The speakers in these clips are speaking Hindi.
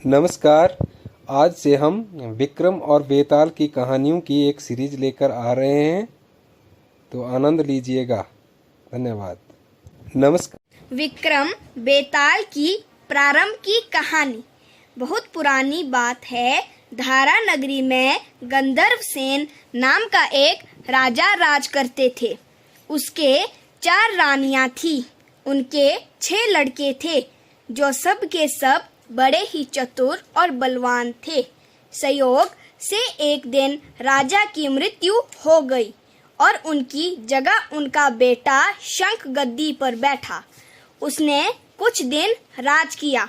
नमस्कार। आज से हम विक्रम और बेताल की कहानियों की एक सीरीज लेकर आ रहे हैं, तो आनंद लीजिएगा। धन्यवाद। नमस्कार। विक्रम बेताल की प्रारंभ की कहानी। बहुत पुरानी बात है। धारा नगरी में गंधर्वसेन नाम का एक राजा राज करते थे। उसके 4 रानियां थी। उनके 6 लड़के थे जो सब के सब बड़े ही चतुर और बलवान थे। संयोग से एक दिन राजा की मृत्यु हो गई और उनकी जगह उनका बेटा शंख गद्दी पर बैठा। उसने कुछ दिन राज किया,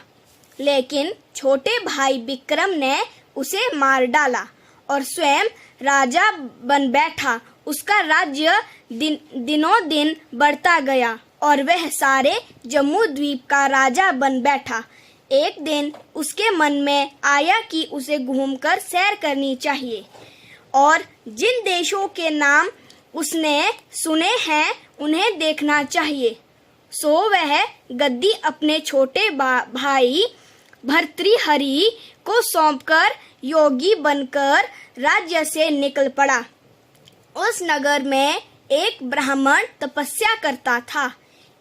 लेकिन छोटे भाई विक्रम ने उसे मार डाला और स्वयं राजा बन बैठा। उसका राज्य दिनों दिन बढ़ता गया और वह सारे जम्मू द्वीप का राजा बन बैठा। एक दिन उसके मन में आया कि उसे घूमकर सैर करनी चाहिए और जिन देशों के नाम उसने सुने हैं उन्हें देखना चाहिए। सो वह गद्दी अपने छोटे भाई भर्तृहरि को सौंपकर योगी बनकर राज्य से निकल पड़ा। उस नगर में एक ब्राह्मण तपस्या करता था।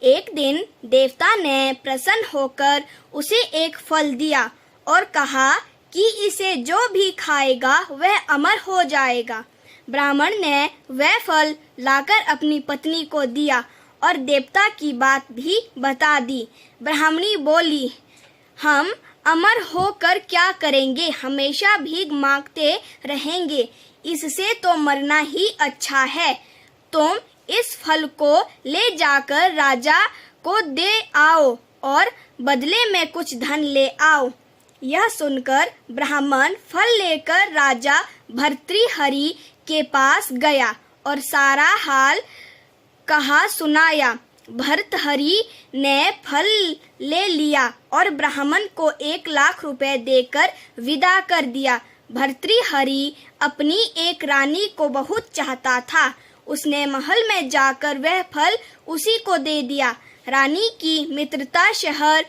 एक दिन देवता ने प्रसन्न होकर उसे एक फल दिया और कहा कि इसे जो भी खाएगा वह अमर हो जाएगा। ब्राह्मण ने वह फल लाकर अपनी पत्नी को दिया और देवता की बात भी बता दी। ब्राह्मणी बोली, हम अमर होकर क्या करेंगे, हमेशा भीख मांगते रहेंगे, इससे तो मरना ही अच्छा है। तुम इस फल को ले जाकर राजा को दे आओ और बदले में कुछ धन ले आओ। यह सुनकर ब्राह्मण फल लेकर राजा भर्तृहरि के पास गया और सारा हाल कहा सुनाया। भर्तृहरि ने फल ले लिया और ब्राह्मण को 1 लाख रुपए देकर विदा कर दिया। भर्तृहरि अपनी एक रानी को बहुत चाहता था। उसने महल में जाकर वह फल उसी को दे दिया। रानी की मित्रता शहर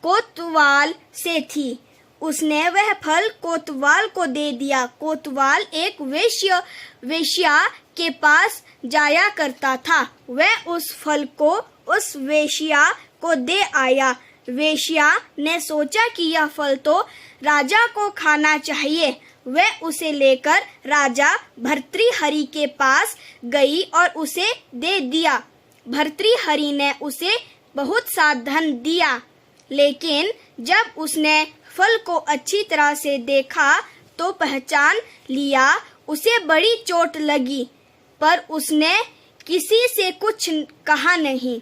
कोतवाल से थी। उसने वह फल कोतवाल को दे दिया। कोतवाल एक वेश्या के पास जाया करता था। वह उस फल को उस वेश्या को दे आया। वेश्या ने सोचा कि यह फल तो राजा को खाना चाहिए। वह उसे लेकर राजा भर्तृहरि के पास गई और उसे दे दिया। भर्तृहरि ने उसे बहुत सा धन दिया, लेकिन जब उसने फल को अच्छी तरह से देखा तो पहचान लिया। उसे बड़ी चोट लगी, पर उसने किसी से कुछ कहा नहीं।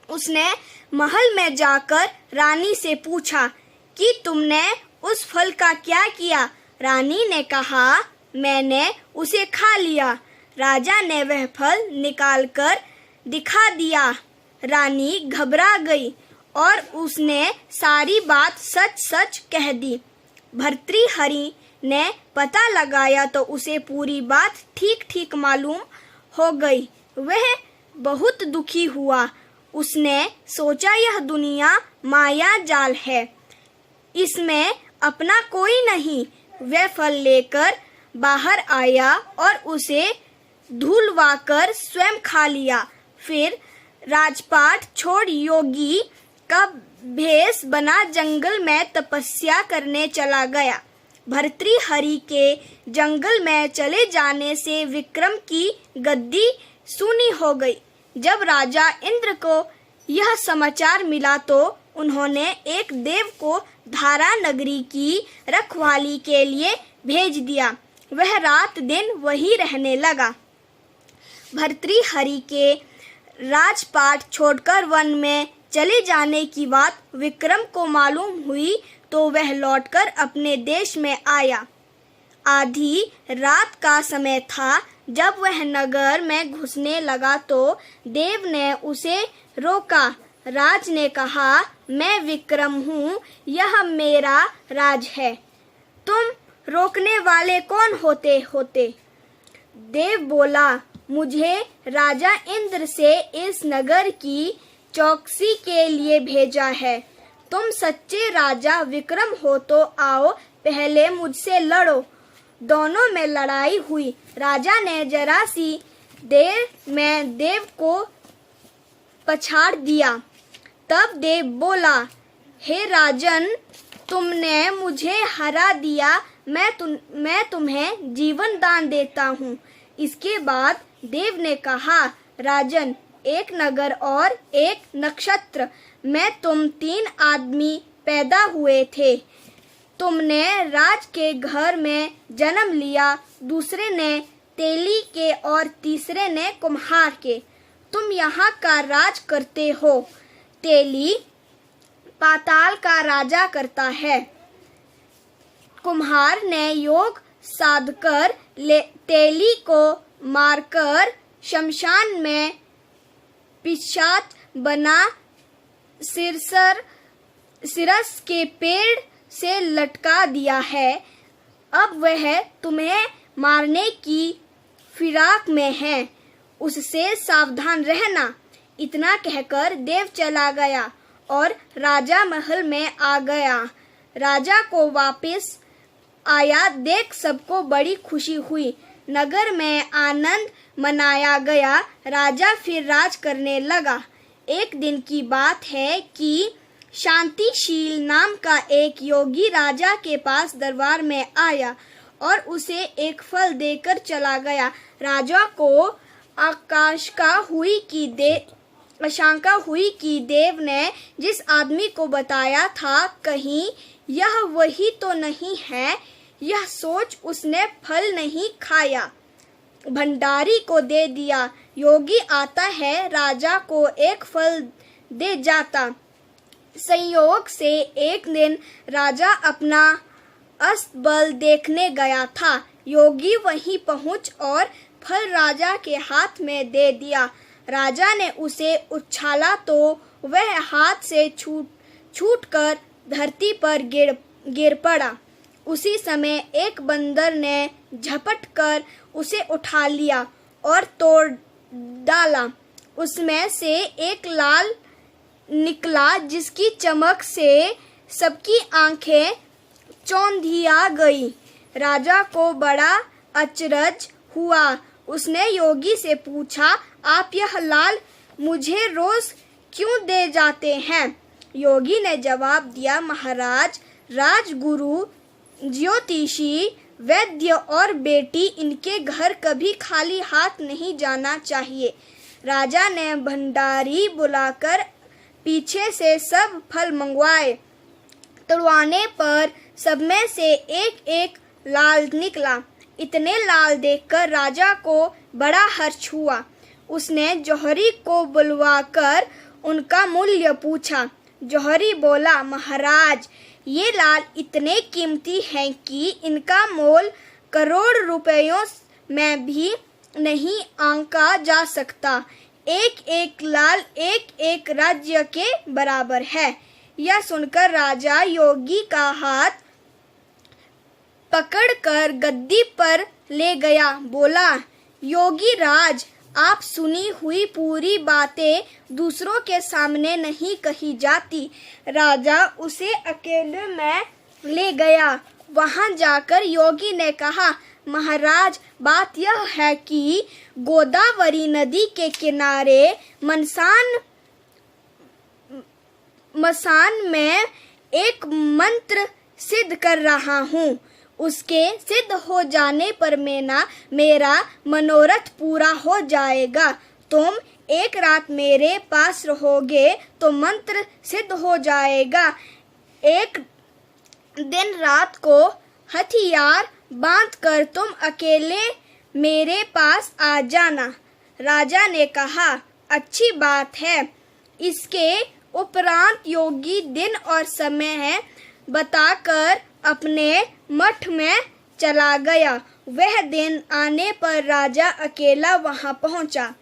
उसने महल में जाकर रानी से पूछा कि तुमने उस फल का क्या किया। रानी ने कहा, मैंने उसे खा लिया। राजा ने वह फल निकालकर दिखा दिया। रानी घबरा गई और उसने सारी बात सच सच कह दी। भर्तृहरि ने पता लगाया तो उसे पूरी बात ठीक ठीक मालूम हो गई। वह बहुत दुखी हुआ। उसने सोचा यह दुनिया माया जाल है, इसमें अपना कोई नहीं। वह फल लेकर बाहर आया और उसे धुलवाकर स्वयं खा लिया। फिर राजपाट छोड़ योगी का भेष बना जंगल में तपस्या करने चला गया। भर्तृहरि के जंगल में चले जाने से विक्रम की गद्दी सूनी हो गई। जब राजा इंद्र को यह समाचार मिला तो उन्होंने एक देव को धारा नगरी की रखवाली के लिए भेज दिया। वह रात दिन वहीं रहने लगा। भर्तृहरि के राजपाट छोड़कर वन में चले जाने की बात विक्रम को मालूम हुई तो वह लौटकर अपने देश में आया। आधी रात का समय था। जब वह नगर में घुसने लगा तो देव ने उसे रोका। राज ने कहा, मैं विक्रम हूँ, यह मेरा राज है, तुम रोकने वाले कौन होते? देव बोला, मुझे राजा इंद्र से इस नगर की चौकसी के लिए भेजा है। तुम सच्चे राजा विक्रम हो तो आओ पहले मुझसे लड़ो। दोनों में लड़ाई हुई। राजा ने जरा सी देर में देव को पछाड़ दिया। तब देव बोला, हे राजन, तुमने मुझे हरा दिया, मैं तुम्हें जीवन दान देता हूँ। इसके बाद देव ने कहा, राजन, एक नगर और एक नक्षत्र में तुम 3 आदमी पैदा हुए थे। तुमने राज के घर में जन्म लिया, दूसरे ने तेली के और तीसरे ने कुम्हार के। तुम यहाँ का राज करते हो। तेली पाताल का राजा करता है। कुम्हार ने योग साधकर तेली को मारकर शमशान में पिशाच बना सिरस के पेड़ से लटका दिया है। अब वह तुम्हें मारने की फिराक में है, उससे सावधान रहना। इतना कहकर देव चला गया और राजा महल में आ गया। राजा को वापस आया देख सबको बड़ी खुशी हुई। नगर में आनंद मनाया गया। राजा फिर राज करने लगा। एक दिन की बात है कि शांतिशील नाम का एक योगी राजा के पास दरबार में आया और उसे एक फल देकर चला गया। राजा को आशंका हुई कि देव ने जिस आदमी को बताया था, कहीं यह वही तो नहीं है। यह सोच उसने फल नहीं खाया, भंडारी को दे दिया। योगी आता है, राजा को एक फल दे जाता। संयोग से एक दिन राजा अपना अस्तबल देखने गया था। योगी वहीं पहुंच और फल राजा के हाथ में दे दिया। राजा ने उसे उछाला तो वह हाथ से छूटकर धरती पर गिर पड़ा। उसी समय एक बंदर ने झपट कर उसे उठा लिया और तोड़ डाला। उसमें से एक लाल निकला, जिसकी चमक से सबकी आंखें चौंधिया गई। राजा को बड़ा अचरज हुआ। उसने योगी से पूछा, आप यह लाल मुझे रोज क्यों दे जाते हैं? योगी ने जवाब दिया, महाराज, राजगुरु, ज्योतिषी, वैद्य और बेटी, इनके घर कभी खाली हाथ नहीं जाना चाहिए। राजा ने भंडारी बुलाकर पीछे से सब फल मंगवाए। तोड़वाने पर सब में से एक एक लाल निकला। इतने लाल देखकर राजा को बड़ा हर्ष हुआ। उसने जौहरी को बुलवाकर उनका मूल्य पूछा। जौहरी बोला, महाराज, ये लाल इतने कीमती हैं कि इनका मोल करोड़ रुपयों में भी नहीं आंका जा सकता। एक एक लाल एक एक राज्य के बराबर है। यह सुनकर राजा योगी का हाथ पकड़कर गद्दी पर ले गया। बोला, योगी राज, आप सुनी हुई पूरी बातें दूसरों के सामने नहीं कही जाती। राजा उसे अकेले में ले गया। वहां जाकर योगी ने कहा, महाराज, बात यह है कि गोदावरी नदी के किनारे मसान में एक मंत्र सिद्ध कर रहा हूँ। उसके सिद्ध हो जाने पर मेरा मनोरथ पूरा हो जाएगा। तुम एक रात मेरे पास रहोगे तो मंत्र सिद्ध हो जाएगा। एक दिन रात को हथियार बांधकर तुम अकेले मेरे पास आ जाना। राजा ने कहा, अच्छी बात है। इसके उपरांत योगी दिन और समय बताकर अपने मठ में चला गया। वह दिन आने पर राजा अकेला वहां पहुंचा।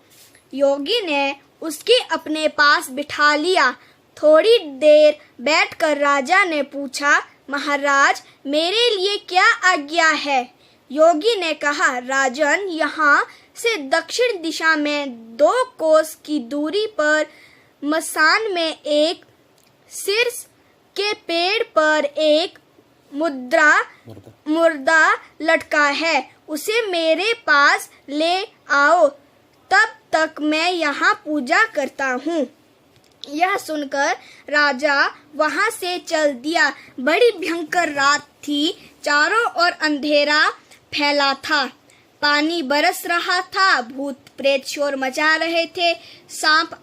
योगी ने उसके अपने पास बिठा लिया। थोड़ी देर बैठकर राजा ने पूछा, महाराज, मेरे लिए क्या आज्ञा है? योगी ने कहा, राजन, यहाँ से दक्षिण दिशा में 2 कोस की दूरी पर मसान में एक शीर्ष उसके पेड़ पर एक मुर्दा लटका है, उसे मेरे पास ले आओ, तब तक मैं यहाँ पूजा करता हूँ। यह सुनकर राजा वहाँ से चल दिया। बड़ी भयंकर रात थी, चारों ओर अंधेरा फैला था, पानी बरस रहा था, भूत प्रेत शोर मचा रहे थे, सांप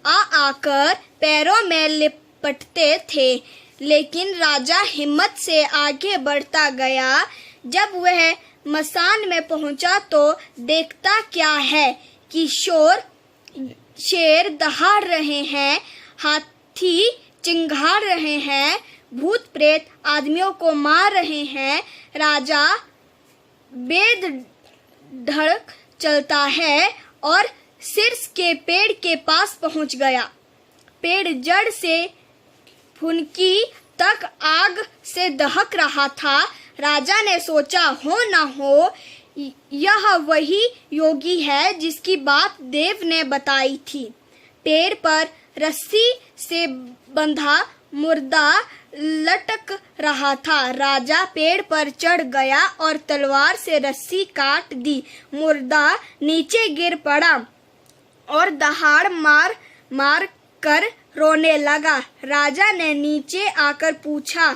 आकर पैरों में लिपटते थे, लेकिन राजा हिम्मत से आगे बढ़ता गया। जब वह मसान में पहुंचा तो देखता क्या है कि शेर दहाड़ रहे हैं, हाथी चिंघाड़ रहे हैं, भूत प्रेत आदमियों को मार रहे हैं। राजा बेधड़क चलता है और शीर्ष के पेड़ के पास पहुंच गया। पेड़ जड़ से फुनकी तक आग से दहक रहा था। राजा ने सोचा, हो न हो यह वही योगी है जिसकी बात देव ने बताई थी। पेड़ पर रस्सी से बंधा मुर्दा लटक रहा था। राजा पेड़ पर चढ़ गया और तलवार से रस्सी काट दी। मुर्दा नीचे गिर पड़ा और दहाड़ मार कर रोने लगा। राजा ने नीचे आकर पूछा,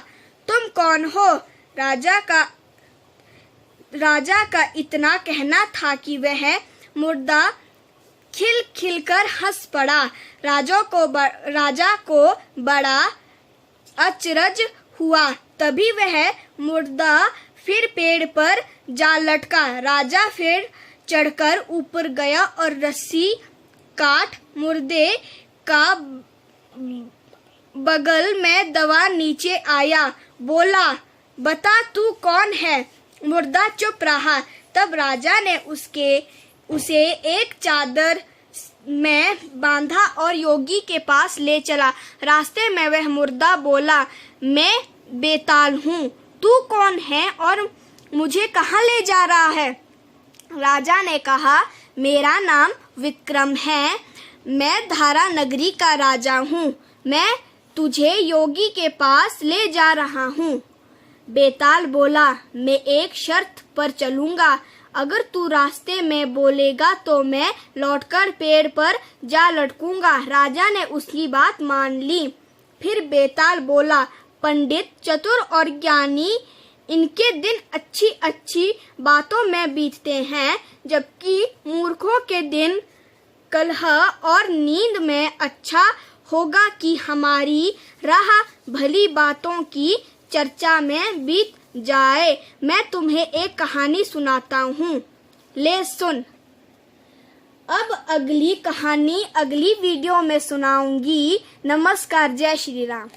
तुम कौन हो? राजा का इतना कहना था कि वह मुर्दा खिलखिलकर हंस पड़ा। राजा को बड़ा अचरज हुआ। तभी वह मुर्दा फिर पेड़ पर जा लटका। राजा फिर चढ़कर ऊपर गया और रस्सी काट मुर्दे का बगल में दबा नीचे आया। बोला, बता तू कौन है? मुर्दा चुप रहा। तब राजा ने उसे एक चादर में बांधा और योगी के पास ले चला। रास्ते में वह मुर्दा बोला, मैं बेताल हूँ, तू कौन है और मुझे कहाँ ले जा रहा है? राजा ने कहा, मेरा नाम विक्रम है, मैं धारा नगरी का राजा हूँ, मैं तुझे योगी के पास ले जा रहा हूँ। बेताल बोला, मैं एक शर्त पर चलूंगा, अगर तू रास्ते में बोलेगा तो मैं लौटकर पेड़ पर जा लटकूंगा। राजा ने उसकी बात मान ली। फिर बेताल बोला, पंडित चतुर और ज्ञानी, इनके दिन अच्छी अच्छी बातों में बीतते हैं, जबकि मूर्खों के दिन कलह और नींद में। अच्छा होगा कि हमारी राह भली बातों की चर्चा में बीत जाए। मैं तुम्हें एक कहानी सुनाता हूँ, ले सुन। अब अगली कहानी अगली वीडियो में सुनाऊंगी। नमस्कार, जय श्री राम।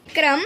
विक्रम